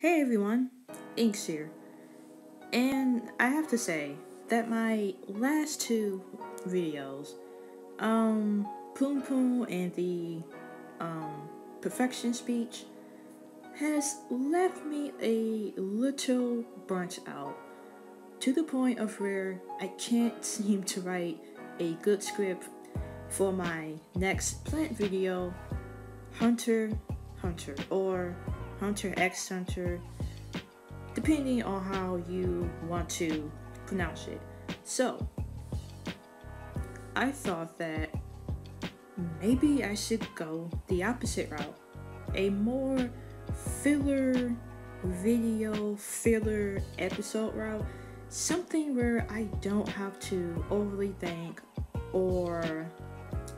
Hey everyone, Inks here. And I have to say that my last two videos, Poom Poom and the perfection speech, has left me a little burnt out to the point of where I can't seem to write a good script for my next plant video, Hunter Hunter, or Hunter x Hunter, depending on how you want to pronounce it. So, I thought that maybe I should go the opposite route, a more filler video, filler episode route, something where I don't have to overly think or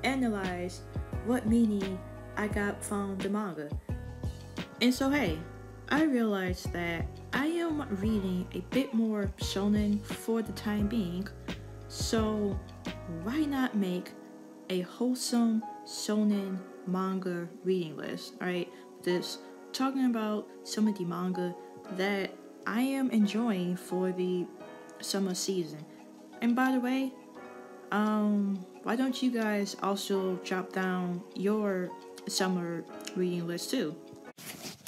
analyze what meaning I got from the manga. And so, hey, I realized that I am reading a bit more shonen for the time being, so why not make a wholesome shonen manga reading list, right? Just talking about some of the manga that I am enjoying for the summer season. And by the way, why don't you guys also drop down your summer reading list too?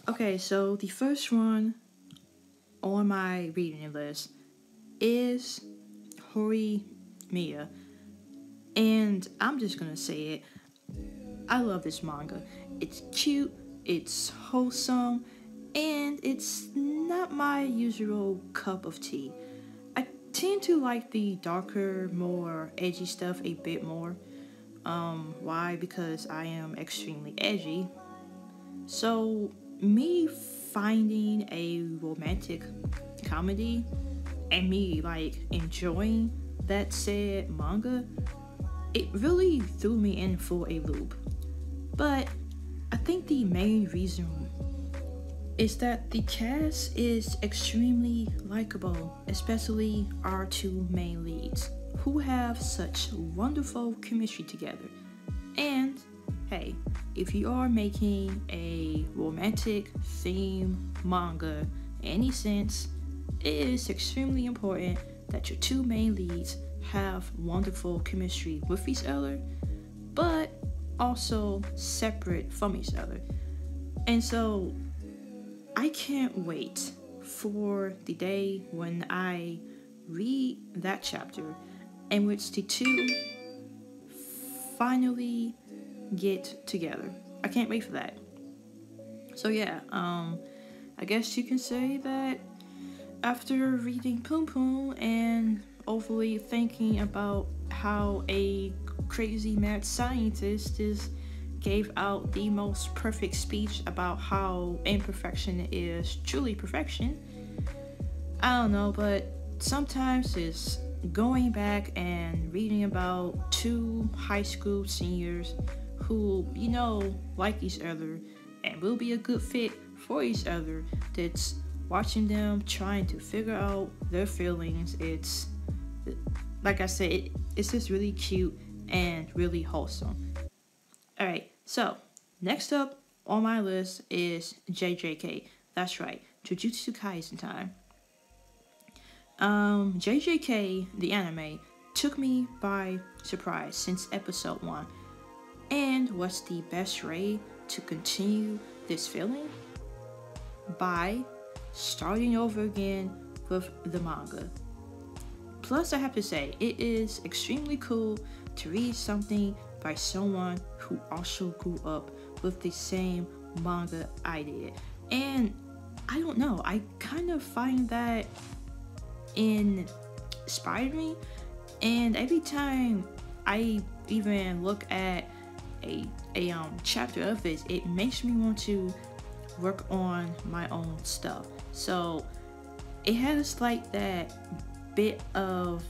Okay, so the first one on my reading list is Horimiya. And I'm just gonna say it. I love this manga. It's cute, it's wholesome, and it's not my usual cup of tea. I tend to like the darker, more edgy stuff a bit more. Why? Because I am extremely edgy. So me finding a romantic comedy and me enjoying that said manga, it really threw me in for a loop. But I think the main reason is that the cast is extremely likable, especially our two main leads, who have such wonderful chemistry together. And hey, if you are making a romantic theme manga in any sense, it is extremely important that your two main leads have wonderful chemistry with each other, but also separate from each other. And so I can't wait for the day when I read that chapter in which the two finally get together. I can't wait for that. So yeah, I guess you can say that after reading Poom Poom and overly thinking about how a crazy mad scientist just gave out the most perfect speech about how imperfection is truly perfection, I don't know, but sometimes it's going back and reading about two high school seniors who, like each other and will be a good fit for each other, that's watching them trying to figure out their feelings. It's, like I said, it's just really cute and really wholesome. Alright, so next up on my list is JJK. That's right, Jujutsu Kaisen time. JJK, the anime, took me by surprise since episode 1. And what's the best way to continue this feeling? By starting over again with the manga. Plus, I have to say, it is extremely cool to read something by someone who also grew up with the same manga I did. And I don't know, I kind of find that inspiring. And every time I even look at a chapter of it, it makes me want to work on my own stuff. So it has like that bit of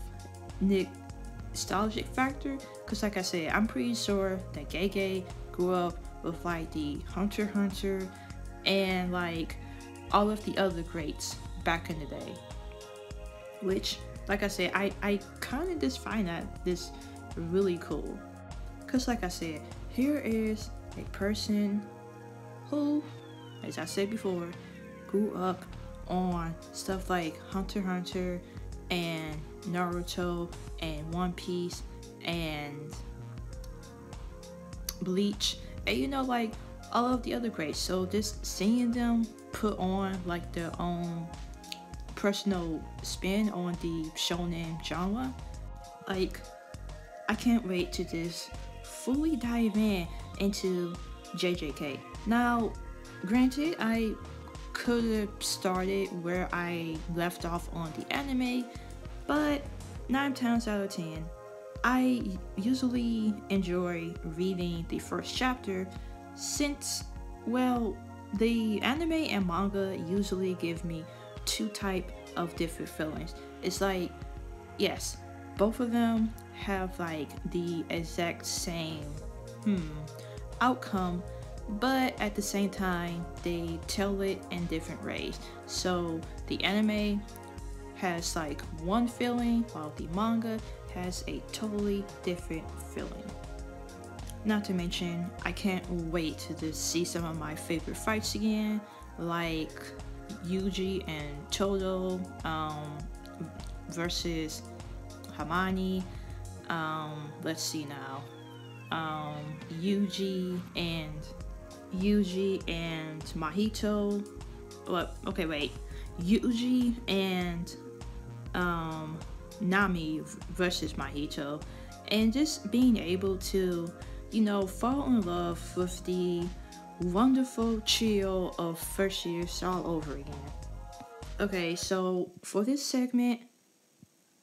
nostalgic factor, because like I said, I'm pretty sure that Gege grew up with like the Hunter x Hunter and like all of the other greats back in the day, which like I said, I kind of just find that this really cool, because like I said, here is a person who, as I said before, grew up on stuff like Hunter x Hunter and Naruto and One Piece and Bleach, and you know, like all of the other greats. So just seeing them put on like their own personal spin on the shonen genre, like I can't wait to just fully dive into JJK. Now, granted, I could have started where I left off on the anime, but 9 times out of 10, I usually enjoy reading the first chapter since, well, the anime and manga usually give me 2 type of different feelings. It's like, yes, both of them have like the exact same outcome, but at the same time they tell it in different ways. So the anime has like one feeling, while the manga has a totally different feeling. Not to mention, I can't wait to just see some of my favorite fights again, like Yuji and Todo versus Hamani. Let's see now. Yuji and Mahito. What? Okay, wait. Yuji and Nami versus Mahito, and just being able to, you know, fall in love with the wonderful trio of first years all over again. Okay, so for this segment,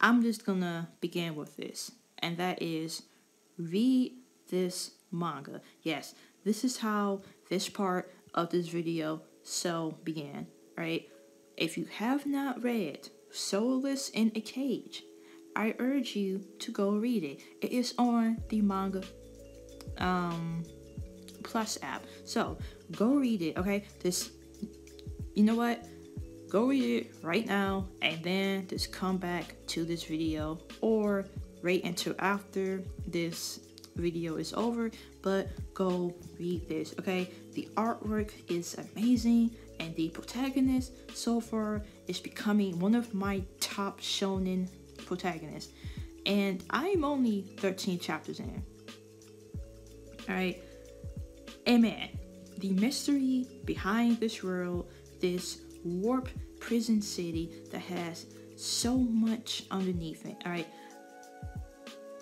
I'm just gonna begin with this, and that is read this manga. Yes, this is how this part of this video began, right? If you have not read Soloist in a Cage, I urge you to go read it. It is on the Manga Plus app. So go read it, okay? You know what? Go read it right now and then just come back to this video, or wait until after this video is over, but go read this, okay? The artwork is amazing, and the protagonist so far is becoming one of my top shonen protagonists, and I'm only 13 chapters in. Alright, and man, the mystery behind this world, this warp prison city that has so much underneath it. Alright,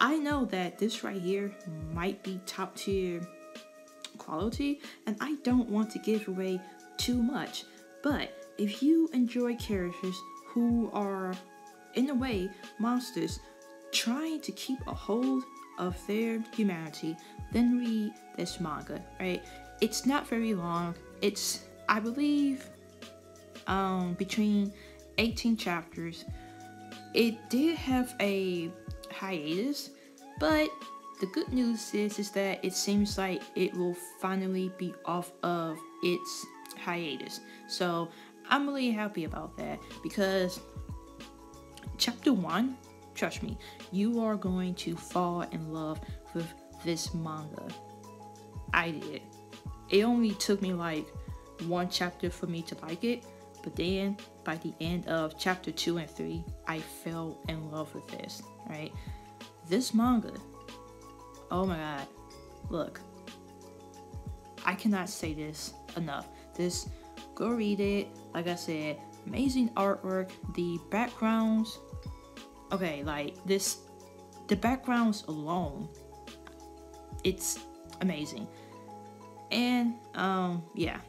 I know that this right here might be top tier quality, and I don't want to give away too much, but if you enjoy characters who are, in a way, monsters trying to keep a hold of their humanity, then read this manga, right? It's not very long. It's, I believe, between 18 chapters. It did have a hiatus, but the good news is that it seems like it will finally be off of its hiatus. So I'm really happy about that, because chapter 1, trust me, you are going to fall in love with this manga. I did. It only took me like 1 chapter for me to like it, but then by the end of chapter 2 and 3, I fell in love with this, right? This manga, oh my god, look, I cannot say this enough. Go read it. Like I said, amazing artwork, the backgrounds, okay, like the backgrounds alone, it's amazing. And yeah,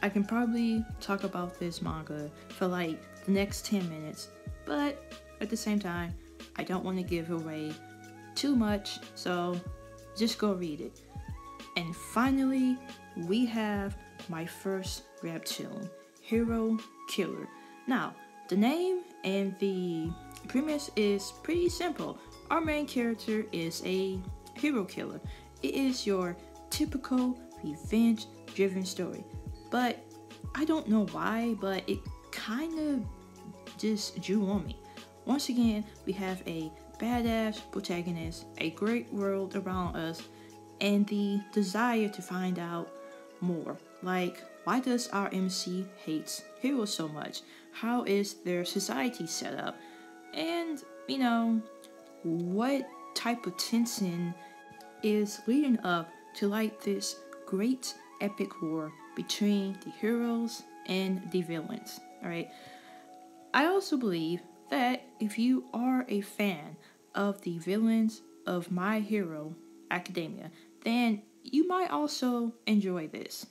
I can probably talk about this manga for like the next 10 minutes, but at the same time, I don't want to give away too much, so just go read it. And finally, we have my first webtoon, Hero Killer. Now, the name and the premise is pretty simple. Our main character is a hero killer. It is your typical revenge-driven story, but I don't know why, but it kind of just drew on me. Once again, we have a badass protagonist, a great world around us, and the desire to find out more. Like, why does our MC hate heroes so much? How is their society set up? And, what type of tension is leading up to like this great epic war between the heroes and the villains, alright? I also believe that if you are a fan of the villains of My Hero Academia, then you might also enjoy this.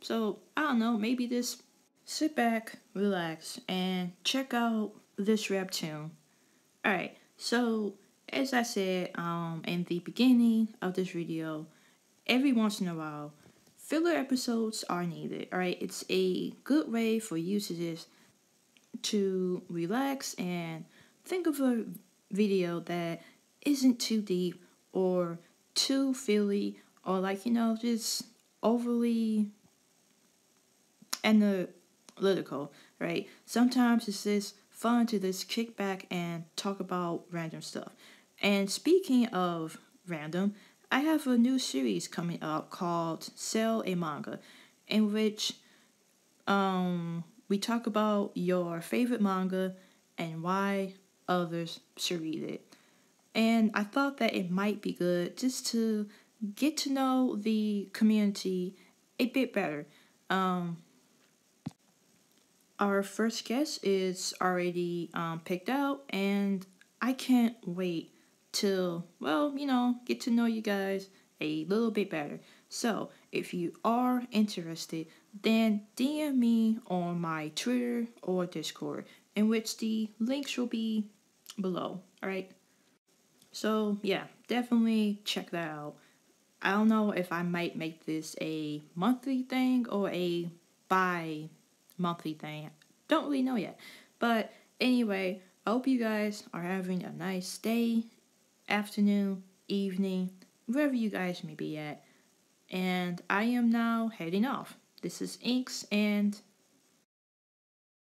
So, I don't know, maybe just sit back, relax, and check out this rap tune. Alright, so as I said in the beginning of this video, every once in a while, filler episodes are needed, alright? It's a good way for you to relax and think of a video that isn't too deep or too filler or just overly analytical, right? Sometimes it's just fun to just kick back and talk about random stuff. And speaking of random, I have a new series coming up called Sell a Manga, in which we talk about your favorite manga and why others should read it. And I thought that it might be good just to get to know the community a bit better. Our first guest is already picked out, and I can't wait to, get to know you guys a little bit better. So, if you are interested, then DM me on my Twitter or Discord, in which the links will be below, alright? So, yeah, definitely check that out. I don't know if I might make this a monthly thing or a bi-monthly thing. Don't really know yet. But anyway, I hope you guys are having a nice day, afternoon, evening, wherever you guys may be at. And I am now heading off. This is Inks, and